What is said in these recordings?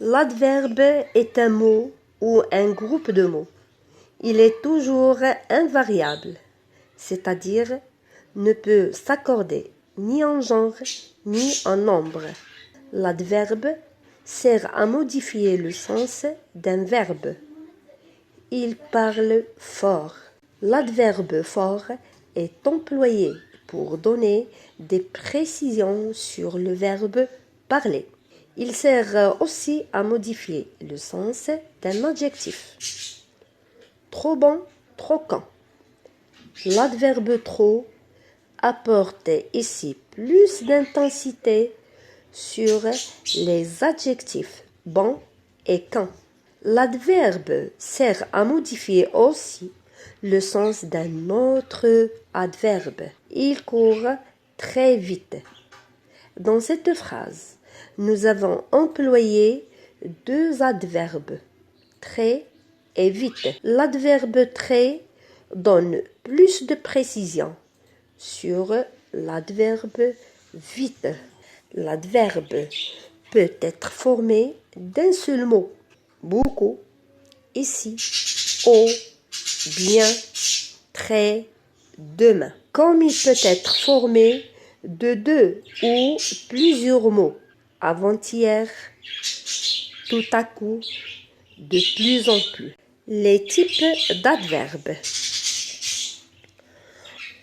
L'adverbe est un mot ou un groupe de mots. Il est toujours invariable, c'est-à-dire ne peut s'accorder ni en genre ni en nombre. L'adverbe sert à modifier le sens d'un verbe. Il parle fort. L'adverbe fort est employé pour donner des précisions sur le verbe parler. Il sert aussi à modifier le sens d'un adjectif. Trop bon, trop quand. L'adverbe trop apporte ici plus d'intensité sur les adjectifs bon et quand. L'adverbe sert à modifier aussi le sens d'un autre adverbe. Il court très vite. Dans cette phrase, nous avons employé deux adverbes, très et vite. L'adverbe très donne plus de précision sur l'adverbe vite. L'adverbe peut être formé d'un seul mot, beaucoup, ici, au, bien, très, demain. Comme il peut être formé de deux ou plusieurs mots, avant-hier, tout à coup, de plus en plus. Les types d'adverbes.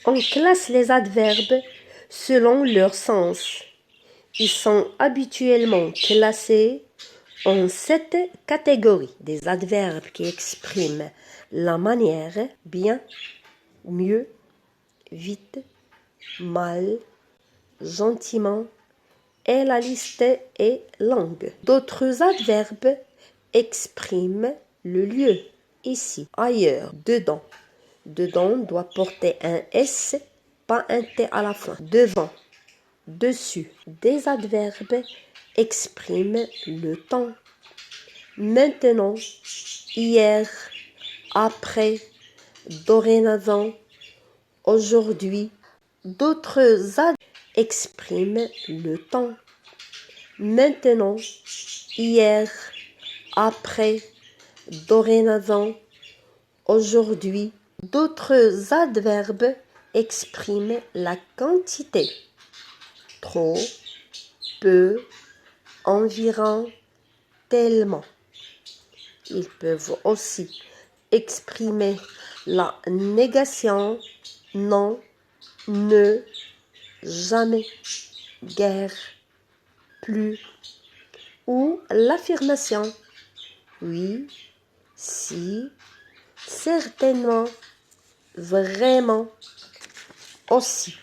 On classe les adverbes selon leur sens. Ils sont habituellement classés en 7 catégories. Des adverbes qui expriment la manière, bien, mieux, vite, mal, gentiment, et la liste est longue. D'autres adverbes expriment le lieu, ici, ailleurs, dedans. Dedans doit porter un S, pas un T à la fin. Devant, dessus. Des adverbes expriment le temps. Maintenant, hier, après, dorénavant, aujourd'hui. D'autres adverbes expriment le temps. Maintenant, hier, après, dorénavant, aujourd'hui. D'autres adverbes expriment la quantité. Trop, peu, environ, tellement. Ils peuvent aussi exprimer la négation, non, ne, jamais, guère, plus, ou l'affirmation, oui, si, certainement, vraiment, aussi.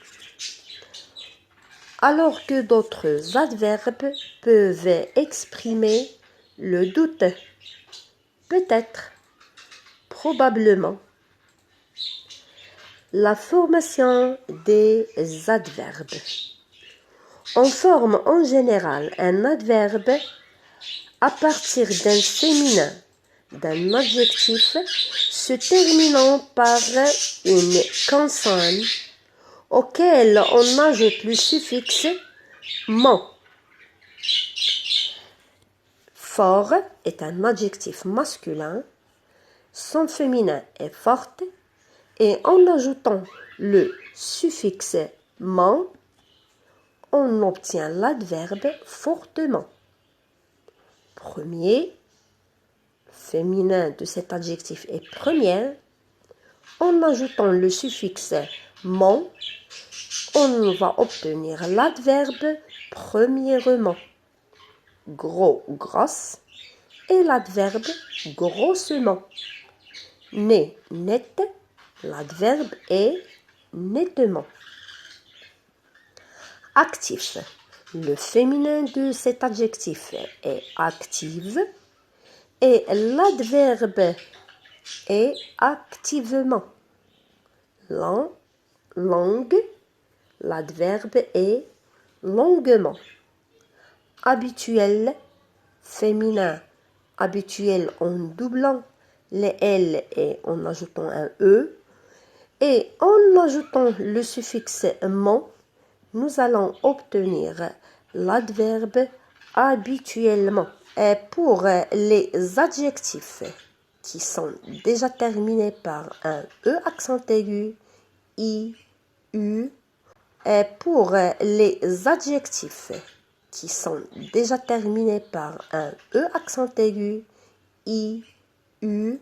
Alors que d'autres adverbes peuvent exprimer le doute, peut-être, probablement. La formation des adverbes. On forme en général un adverbe à partir d'un féminin, d'un adjectif se terminant par une consonne auquel on ajoute le suffixe ment. Fort est un adjectif masculin, son féminin est forte, et en ajoutant le suffixe ment, on obtient l'adverbe fortement. Premier, féminin de cet adjectif est première. En ajoutant le suffixe ment, on va obtenir l'adverbe premièrement. Gros, grosse, et l'adverbe grossement. Né, net, l'adverbe est nettement. Actif. Le féminin de cet adjectif est active et l'adverbe est activement. Lent, longue, l'adverbe est longuement. Habituel, féminin, habituel en doublant les L et en ajoutant un E. Et en ajoutant le suffixe ment, nous allons obtenir l'adverbe habituellement. Pour les adjectifs qui sont déjà terminés par un E accent aigu, I, U. Pour les adjectifs qui sont déjà terminés par un E accent aigu, I, U,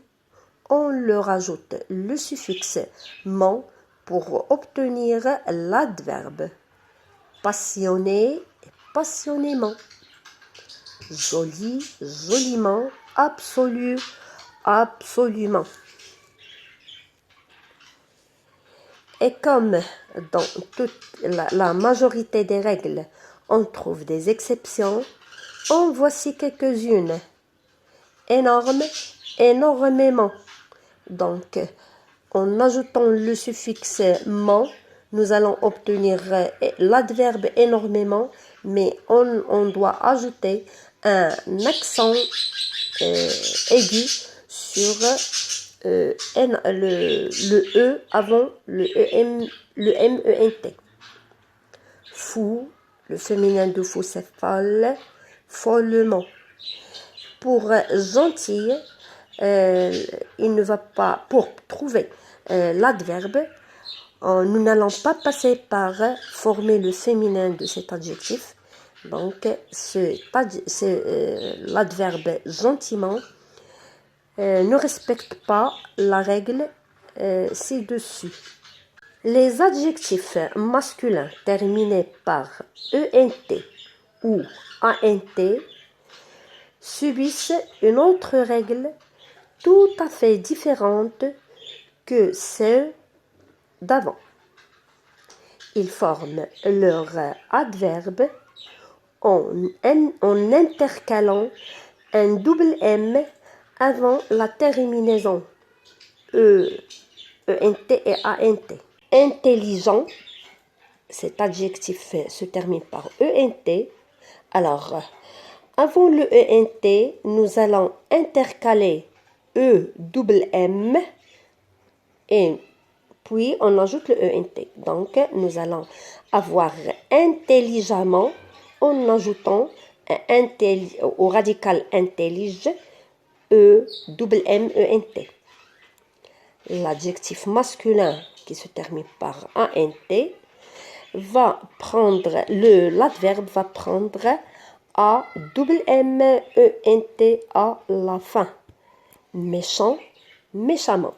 on leur ajoute le suffixe ment pour obtenir l'adverbe passionné et passionnément, joli, joliment, absolu, absolument. Et comme dans toute la majorité des règles, on trouve des exceptions, en voici quelques-unes. Énorme, énormément. Donc, en ajoutant le suffixe ment, nous allons obtenir l'adverbe énormément, mais on doit ajouter un accent aigu sur le E avant le MENT. Fou, le féminin de fou c'est folle, follement. Pour gentil, il ne va pas, pour trouver l'adverbe, nous n'allons pas passer par former le féminin de cet adjectif. Donc, l'adverbe gentiment ne respecte pas la règle ci-dessus. Les adjectifs masculins terminés par ENT ou ANT subissent une autre règle tout à fait différente que celle d'avant. Ils forment leur adverbe en intercalant un double M avant la terminaison ENT et ANT. Intelligent, cet adjectif se termine par ENT. Alors, avant le ENT, nous allons intercaler double M et puis on ajoute le ENT. Donc, nous allons avoir intelligemment en ajoutant au radical intellige double M, ENT. L'adjectif masculin qui se termine par ANT va prendre, l'adverbe va prendre A, double M, ENT à la fin. Méchant, méchamment.